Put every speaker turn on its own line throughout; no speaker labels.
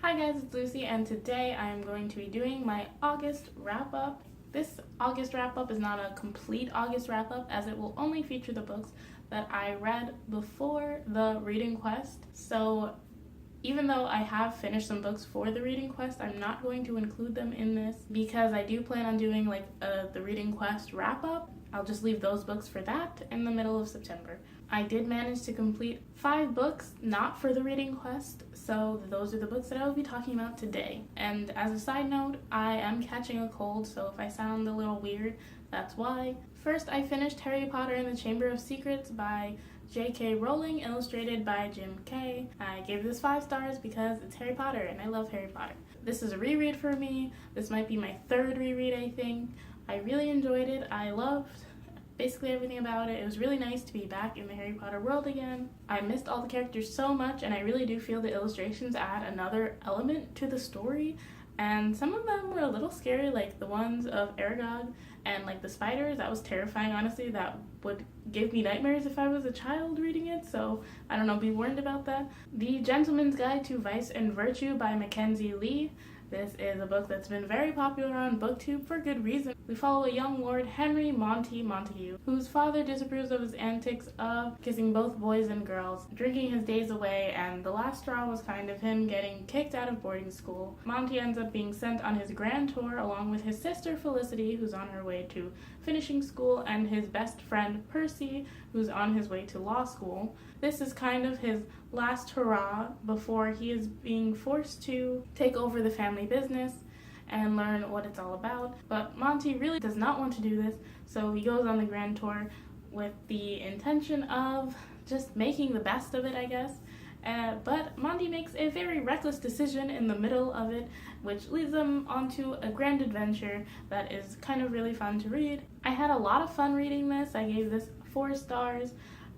Hi guys, it's Lucy, and today I am going to be doing my August wrap-up. This August wrap-up is not a complete August wrap-up, as it will only feature the books that I read before the reading quest. So even though I have finished some books for the reading quest, I'm not going to include them in this because I do plan on doing the reading quest wrap-up. I'll just leave those books for that in the middle of September. I did manage to complete 5 books, not for the reading quest, so those are the books that I will be talking about today. And as a side note, I am catching a cold, so if I sound a little weird, that's why. First, I finished Harry Potter and the Chamber of Secrets by J.K. Rowling, illustrated by Jim Kay. I gave this 5 stars because it's Harry Potter and I love Harry Potter. This is a reread for me. This might be my 3rd reread, I think. I really enjoyed it. I loved basically everything about it. It was really nice to be back in the Harry Potter world again. I missed all the characters so much, and I really do feel the illustrations add another element to the story. And some of them were a little scary, like the ones of Aragog and like the spiders. That was terrifying, honestly. That would give me nightmares if I was a child reading it, so I don't know, be warned about that. The Gentleman's Guide to Vice and Virtue by Mackenzie Lee. This is a book that's been very popular on BookTube for good reason. We follow a young Lord Henry Montague, whose father disapproves of his antics of kissing both boys and girls, drinking his days away, and the last straw was kind of him getting kicked out of boarding school. Monty ends up being sent on his grand tour along with his sister Felicity, who's on her way to finishing school, and his best friend Percy, who's on his way to law school. This is kind of his last hurrah before he is being forced to take over the family business and learn what it's all about. But Monty really does not want to do this, so he goes on the grand tour with the intention of just making the best of it, I guess. But Monty makes a very reckless decision in the middle of it, which leads them onto a grand adventure that is kind of really fun to read. I had a lot of fun reading this. I gave this 4 stars.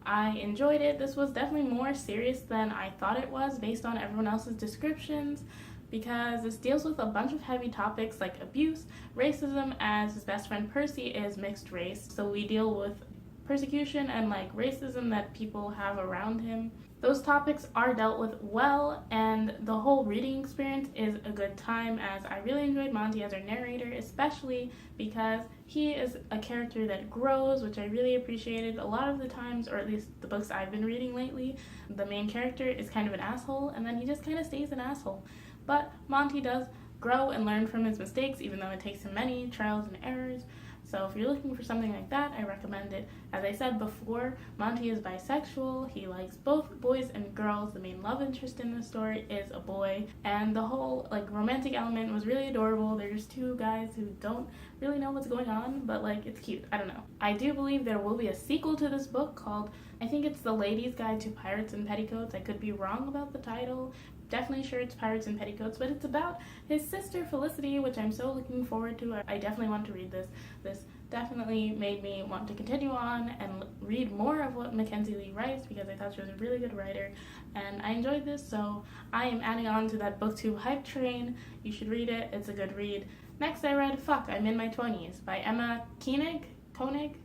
I enjoyed it. This was definitely more serious than I thought it was based on everyone else's descriptions, because this deals with a bunch of heavy topics like abuse, racism, as his best friend Percy is mixed race, so we deal with persecution and racism that people have around him. Those topics are dealt with well, and the whole reading experience is a good time, as I really enjoyed Monty as our narrator, especially because he is a character that grows, which I really appreciated. A lot of the times, or at least the books I've been reading lately, the main character is kind of an asshole, and then he just kind of stays an asshole. But Monty does grow and learn from his mistakes, even though it takes him many trials and errors. So if you're looking for something like that, I recommend it. As I said before, Monty is bisexual. He likes both boys and girls. The main love interest in the story is a boy, and the whole romantic element was really adorable. They're just 2 guys who don't really know what's going on, but it's cute. I don't know. I do believe there will be a sequel to this book called, I think it's The Lady's Guide to Pirates and Petticoats. I could be wrong about the title. Definitely sure it's Pirates and Petticoats, but it's about his sister Felicity, which I'm so looking forward to. I definitely want to read this. This definitely made me want to continue on and read more of what Mackenzie Lee writes, because I thought she was a really good writer, and I enjoyed this, so I am adding on to that BookTube hype train. You should read it. It's a good read. Next, I read Fuck, I'm in My 20s by Emma Koenig.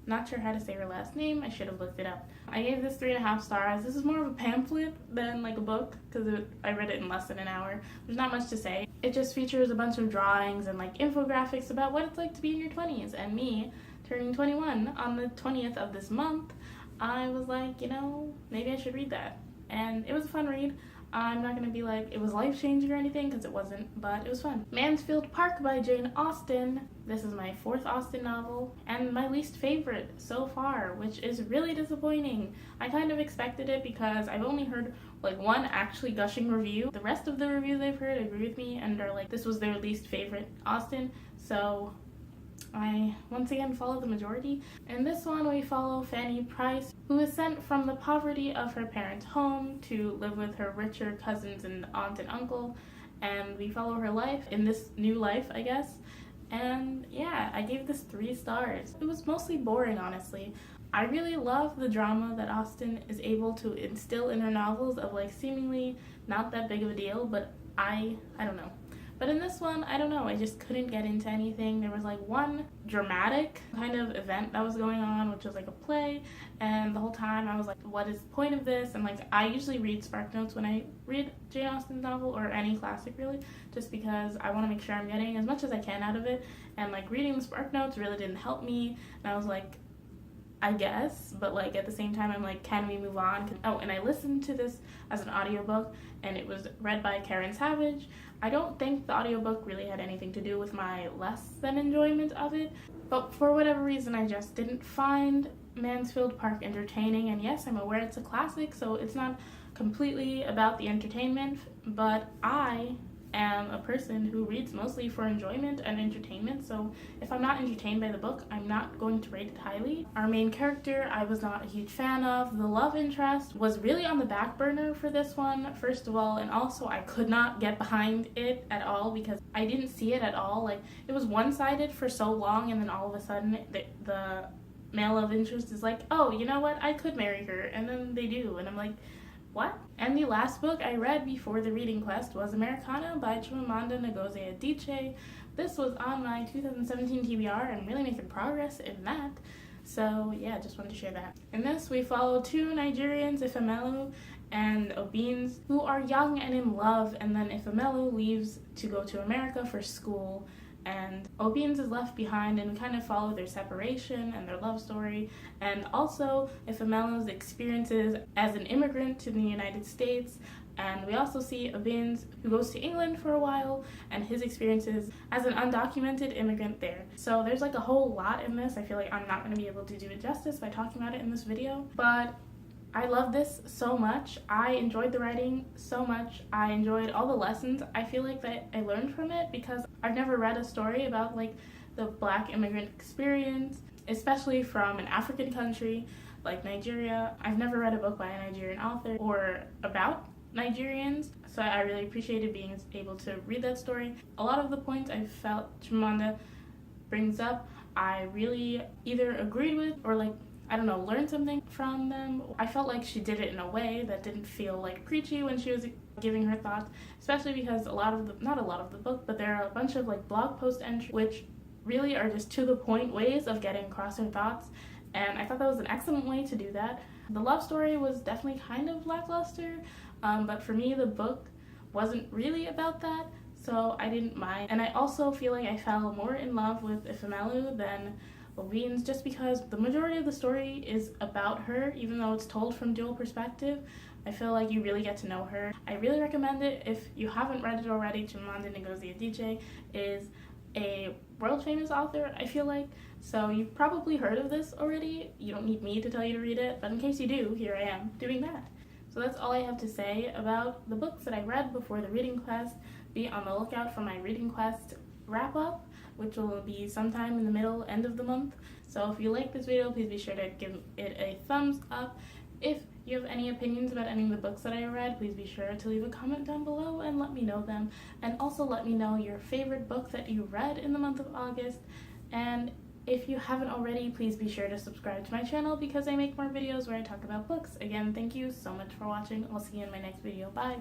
Not sure how to say her last name. I should have looked it up. I gave this 3.5 stars. This is more of a pamphlet than a book, because I read it in less than an hour. There's not much to say. It just features a bunch of drawings and infographics about what it's like to be in your 20s. And me, turning 21 on the 20th of this month, I was maybe I should read that. And it was a fun read. I'm not going to be it was life-changing or anything, because it wasn't, but it was fun. Mansfield Park by Jane Austen. This is my 4th Austen novel, and my least favorite so far, which is really disappointing. I kind of expected it because I've only heard one actually gushing review. The rest of the reviews I've heard agree with me and are this was their least favorite Austen, so I once again follow the majority. In this one, we follow Fanny Price, who is sent from the poverty of her parents' home to live with her richer cousins and aunt and uncle, and we follow her life in this new life, I guess. And yeah, I gave this 3 stars. It was mostly boring, honestly. I really love the drama that Austen is able to instill in her novels of seemingly not that big of a deal, but I don't know. But in this one, I don't know, I just couldn't get into anything. There was like one dramatic kind of event that was going on, which was like a play, and the whole time I was like, what is the point of this? And like, I usually read Spark Notes when I read Jane Austen's novel, or any classic really, just because I want to make sure I'm getting as much as I can out of it. And like, reading the Spark Notes really didn't help me, and I was like, I guess, but like at the same time I'm like, can we move on? Oh, and I listened to this as an audiobook, and it was read by Karen Savage. I don't think the audiobook really had anything to do with my less than enjoyment of it, but for whatever reason I just didn't find Mansfield Park entertaining. And yes, I'm aware it's a classic, so it's not completely about the entertainment, but I am a person who reads mostly for enjoyment and entertainment, so if I'm not entertained by the book, I'm not going to rate it highly. Our main character, I was not a huge fan of. The love interest was really on the back burner for this one, first of all, and also I could not get behind it at all because I didn't see it at all. Like, it was one-sided for so long, and then all of a sudden the male love interest is like, oh, you know what, I could marry her, and then they do, and I'm like, what? And the last book I read before the reading quest was Americanah by Chimamanda Ngozi Adichie. This was on my 2017 TBR and really making progress in that. So yeah, just wanted to share that. In this, we follow two Nigerians, Ifemelu and Obeens, who are young and in love, and then Ifemelu leaves to go to America for school, and Obeens is left behind, and we kind of follow their separation and their love story, and also Ifemelu's experiences as an immigrant to the United States. And we also see Obeens, who goes to England for a while, and his experiences as an undocumented immigrant there. So there's like a whole lot in this. I feel like I'm not going to be able to do it justice by talking about it in this video, but I love this so much. I enjoyed the writing so much. I enjoyed all the lessons I feel like that I learned from it, because I've never read a story about like the Black immigrant experience, especially from an African country like Nigeria. I've never read a book by a Nigerian author or about Nigerians, so I really appreciated being able to read that story. A lot of the points I felt Chimamanda brings up, I really either agreed with or like, I don't know, learned something from them. I felt like she did it in a way that didn't feel like preachy when she was giving her thoughts, especially because not a lot of the book, but there are a bunch of like blog post entries which really are just to the point ways of getting across her thoughts, and I thought that was an excellent way to do that. The love story was definitely kind of lackluster, but for me the book wasn't really about that, so I didn't mind. And I also feel like I fell more in love with Ifemelu than Obeens, just because the majority of the story is about her, even though it's told from dual perspective. I feel like you really get to know her. I really recommend it if you haven't read it already. Chimamanda Ngozi Adichie is a world famous author, I feel like, so you've probably heard of this already. You don't need me to tell you to read it, but in case you do, here I am doing that. So that's all I have to say about the books that I read before the reading quest. Be on the lookout for my reading quest wrap up, which will be sometime in the end of the month. So if you like this video, please be sure to give it a thumbs up. If you have any opinions about any of the books that I read, please be sure to leave a comment down below and let me know them. And also let me know your favorite book that you read in the month of August. And if you haven't already, please be sure to subscribe to my channel, because I make more videos where I talk about books. Again, thank you so much for watching. I'll see you in my next video. Bye!